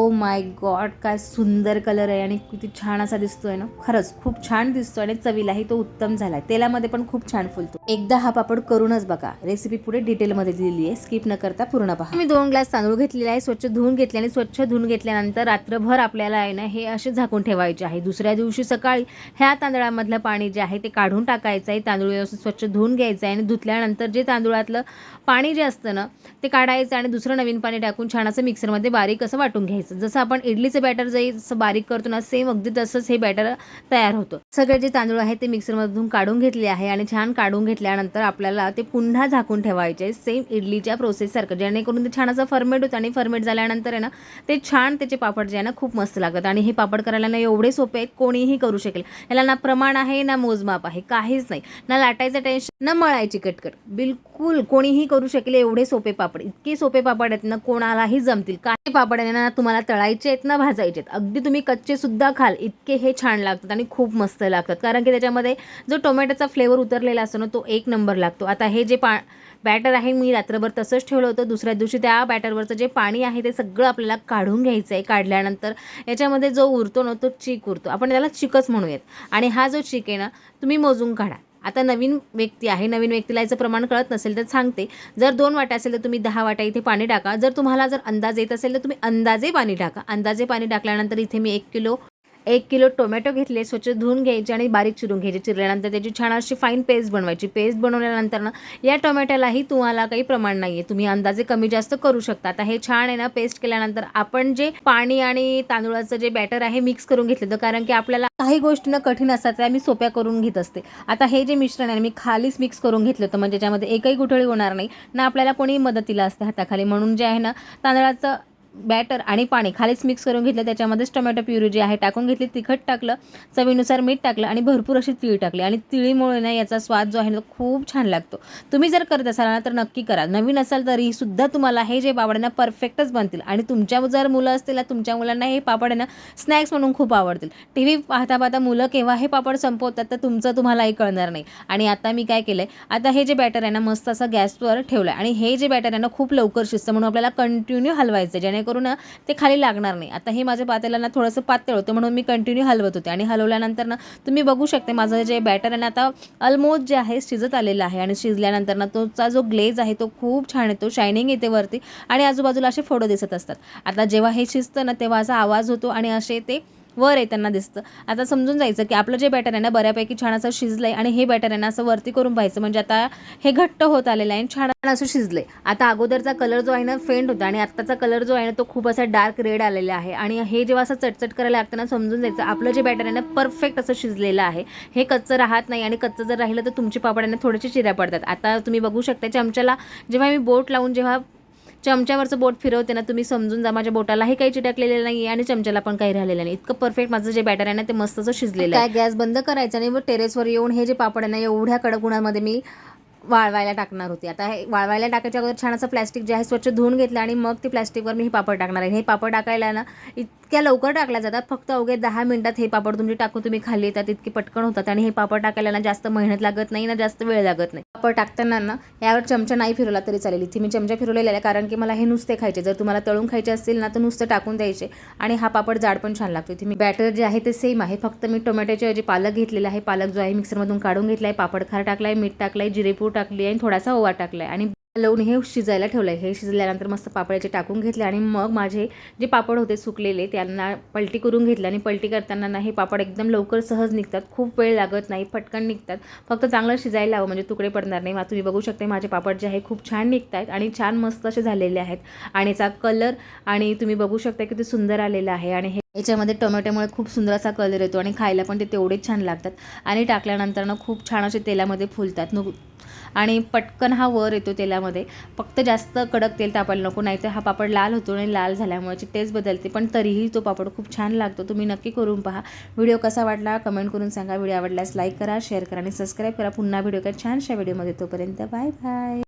Oh my God, काय सुंदर colour आहे आणि किती छान असा दिसतोय ना. खरंच खूप छान दिसतोय आणि चवीलाही तो उत्तम झालाय. तेलामध्ये पण खूप छान फुलतो. एकदा हा पापड करूनच बघा. रेसिपी पुढे डिटेलमध्ये दिलेली आहे, स्किप न करता पूर्ण पहा. मी 2 ग्लास तांदूळ घेतलेले आहे, स्वच्छ धुवून घेतले आणि स्वच्छ धुवून घेतल्यानंतर रात्रभर आपल्याला आहे ना हे असे झाकून ठेवायचे आहे. दुसऱ्या दिवशी सकाळी ह्या तांदळामधलं पाणी जे आहे ते काढून टाकायचं आहे. तांदूळ व्यवस्थित स्वच्छ धुवून घ्यायचं आहे आणि धुतल्यानंतर जे तांदूळातलं पाणी जे असतं ना ते काढायचं आणि दुसरं नवीन पाणी टाकून छान असं मिक्सरमध्ये बारीक असं वाटून घ्यायचं. जसं आपण इडलीचं बॅटर जसं बारीक करतो ना, सेम अगदी तसंच हे बॅटर तयार होतं. सगळे जे तांदूळ आहेत ते मिक्सरमधून काढून घेतले आहे आणि छान काढून घेतल्यानंतर आपल्याला ते पुन्हा झाकून ठेवायचे सेम इडलीच्या प्रोसेससारखं, जेणेकरून ते छान असं फर्मेट होतं आणि फर्मेट झाल्यानंतर आहे ना ते छान त्याचे पापड जे आहे ना खूप मस्त लागतात. आणि हे पापड करायला ना एवढे सोपे आहेत, कोणीही करू शकेल. याला ना प्रमाण आहे ना मोजमाप आहे, काहीच नाही. ना लाटायचं टेन्शन ना मळायची कटकट, बिलकुल कोणीही करू शकेल एवढे सोपे पापड. इतके सोपे पापड आहेत ना कोणालाही जमतील. काही पापड आहे ना तुम्हाला तळायचे आहेत ना भाजायचे आहेत, अगदी तुम्ही कच्चे सुद्धा खाल इतके हे छान लागतात आणि खूप मस्त लागतात. कारण की त्याच्यामध्ये जो टोमॅटोचा फ्लेवर उतरलेला असतो ना तो एक नंबर लागतो. आता हे जे बॅटर आहे मी रात्रभर तसंच ठेवलं होतं. दुसऱ्या दिवशी त्या बॅटरवरचं जे पाणी आहे ते सगळं आपल्याला काढून घ्यायचं आहे. काढल्यानंतर याच्यामध्ये जो उरतो ना तो चीक उरतो, आपण त्याला चिकच म्हणूयात. आणि हा जो चीक आहे ना तुम्ही मोजून काढा. आता नवीन व्यक्ती आहे, नवीन व्यक्तीला याचं प्रमाण कळत नसेल तर सांगते. जर 2 वाट्या असेल तर तुम्ही 10 वाट्या इथे पाणी टाका. जर तुम्हाला अंदाज येत असेल तर तुम्ही अंदाजे पाणी टाका. अंदाजे पाणी टाकल्यानंतर इथे मी 1 किलो टोमॅटो घेतले, स्वच्छ धुवून घ्यायचे आणि बारीक चिरून घ्यायचे. चिरल्यानंतर त्याची छान अशी फाईन पेस्ट बनवायची. पेस्ट बनवल्यानंतर ना या टोमॅटोलाही तुम्हाला काही प्रमाण नाही आहे, तुम्ही अंदाजे कमी जास्त करू शकता. आता हे छान आहे ना पेस्ट केल्यानंतर आपण जे पाणी आणि तांदूळाचं जे बॅटर आहे मिक्स करून घेतलं होतं. कारण की आपल्याला काही गोष्टी ना कठीण असतात त्या मी सोप्या करून घेत असते. आता हे जे मिश्रण आहे मी खालीच मिक्स करून घेतलं होतं, म्हणजे त्याच्यामध्ये एकही गुठळी होणार नाही ना, आपल्याला कोणी मदतीला असते हाताखाली. म्हणून जे आहे ना तांदळाचं बॅटर आणि पाणी खालीच मिक्स करून घेतलं. त्याच्यामध्येच टोमॅटो प्युरी जी आहे टाकून घेतली, तिखट टाकलं, चवीनुसार मीठ टाकलं आणि भरपूर अशी तिळी टाकली. आणि तिळीमुळे ना याचा स्वाद जो आहे ना खूप छान लागतो. तुम्ही जर करत असाल ना तर नक्की करा. नवीन असाल तरी सुद्धा तुम्हाला हे जे पापड ना परफेक्टच बनतील. आणि तुमच्या जर मुलं असतील ना तुमच्या मुलांना हे पापड आहे ना स्नॅक्स म्हणून खूप आवडतील. टी व्ही पाहता पाहता मुलं केव्हा हे पापड संपवतात तर तुमचं तुम्हालाही कळणार नाही. आणि आता मी काय केलं आहे, आता हे जे बॅटर आहे ना मस्त असं गॅसवर ठेवलं आणि हे जे बॅटर आहे ना खूप लवकर शिजतं, म्हणून आपल्याला कंटिन्यू हलवायचं जेणेकरून ना ते खाली लागणार नाही. आता हे माझ्या पातेला ना थोडंसं पातळ होतं म्हणून मी कंटिन्यू हलवत होते. आणि हलवल्यानंतर ना तुम्ही बघू शकता माझं जे बॅटर आहे ना आता ऑलमोस्ट जे आहे शिजत आलेलं आहे. आणि शिजल्यानंतर ना तोचा जो ग्लेज आहे तो खूप छान येतो, शायनिंग येते वरती आणि आजूबाजूला असे फोडं दिसत असतात. आता जेव्हा हे शिजतं ना तेव्हा असा आवाज होतो आणि असे ते वर येताना दिसतं. आता समजून जायचं की आपलं जे बॅटर आहे ना बऱ्यापैकी छान असं शिजलंय. आणि हे बॅटर आहे ना असं वरती करून पाहायचं, म्हणजे आता हे घट्ट होत आलेलं आहे आणि छान असं शिजलंय. आता अगोदरचा कलर जो आहे ना फेंट होता आणि आत्ताचा कलर जो आहे ना तो खूप असा डार्क रेड आलेला आहे. आणि हे जेव्हा असं चटचट करायला लागतं ना समजून जायचं आपलं जे बॅटर आहे ना परफेक्ट असं शिजलेलं आहे. हे कच्चं राहत नाही आणि कच्चं जर राहिलं तर तुमची पापड आहे ना थोडेसे चिऱ्या पडतात. आता तुम्ही बघू शकता चमच्याला जेव्हा मी बोट लावून जेव्हा चमच्यावरचं बोट फिरवते ना तुम्ही समजून जा माझ्या बोटालाही काही चिटकलेलं नाही आणि चमच्याला पण काही राहिलेलं नाही. इतकं परफेक्ट माझं जे बॅटर आहे ना ते मस्त असं शिजलेलं आहे. गॅस बंद करायचं आणि मग टेरेसवर येऊन हे जे पापड आहे ना एवढ्या कडक उन्हामध्ये मी वाळवायला टाकणार होती. आता हे वाळवायला टाकायच्या अगोदर छान असं प्लॅस्टिक जे आहे स्वच्छ धुवून घेतलं आणि मग ते प्लॅस्टिकवर मी हे पापड टाकणार आहे. हे पापड टाकायला ना इतक्या लवकर टाकल्या जातात, फक्त अवघे 10 मिनिटात हे पापड तुमचे टाकून तुम्ही खाली येतात, इतके पटकन होतात. आणि हे पापड टाकायला ना जास्त मेहनत लागत नाही ना जास्त वेळ लागत नाही. पापड टाकताना ना यावर चमचा नाही फिरवला तरी चालेल. इथे मी चमचा फिरवलेला आहे कारण की मला हे नुसते खायचे. जर तुम्हाला तळून खायचे असतील ना तर नुसतं टाकून द्यायचे आणि हा पापड जाड पण छान लागतो. इथे मी बॅटर जे आहे ते सेम आहे, फक्त मी टोमॅटोचे जे पालक घेतलेला आहे, पालक जो आहे मिक्सरमधून काढून घेतला आहे, पापड खार टाकला आहे, मीठ टाकलं आहे, जिरेपूड टाकली आहे आणि थोडासा ओवा टाकलाय आणि लावून हे शिजायला ठेवलं आहे. हे शिजल्यानंतर मस्त पापडाचे टाकून घेतले आणि मग माझे जे पापड होते सुकलेले त्यांना पलटी करून घेतलं. आणि पलटी करताना ना हे पापड एकदम लवकर सहज निघतात, खूप वेळ लागत नाही, पटकन निघतात. फक्त चांगलं शिजायला हवं म्हणजे तुकडे पडणार नाही. मग तुम्ही बघू शकता माझे पापड जे आहे खूप छान निघत आहेत आणि छान मस्त असे झालेले आहेत. आणि याचा कलर आणि तुम्ही बघू शकता किती सुंदर आलेला आहे. आणि हे याच्यामध्ये टोमॅटोमुळे खूप सुंदर असा कलर येतो आणि खायला पण ते तेवढेच छान लागतात. आणि टाकल्यानंतर ना खूप छान असे तेलामध्ये फुलतात आणि पटकन हा वर येतो तेलामध्ये. फक्त जास्त कडक तेल तापायला नको, नाहीतर हा पापड लाल होतो आणि लाल झाल्यामुळे टेस्ट बदलते. पण तरीही तो पापड खूप छान लागतो, तुम्ही नक्की करून पहा. व्हिडिओ कसा वाटला कमेंट करून सांगा. व्हिडिओ आवडल्यास लाईक करा, शेअर करा आणि सबस्क्राईब करा. पुन्हा व्हिडिओ छानशा व्हिडिओमध्ये, तोपर्यंत बाय बाय.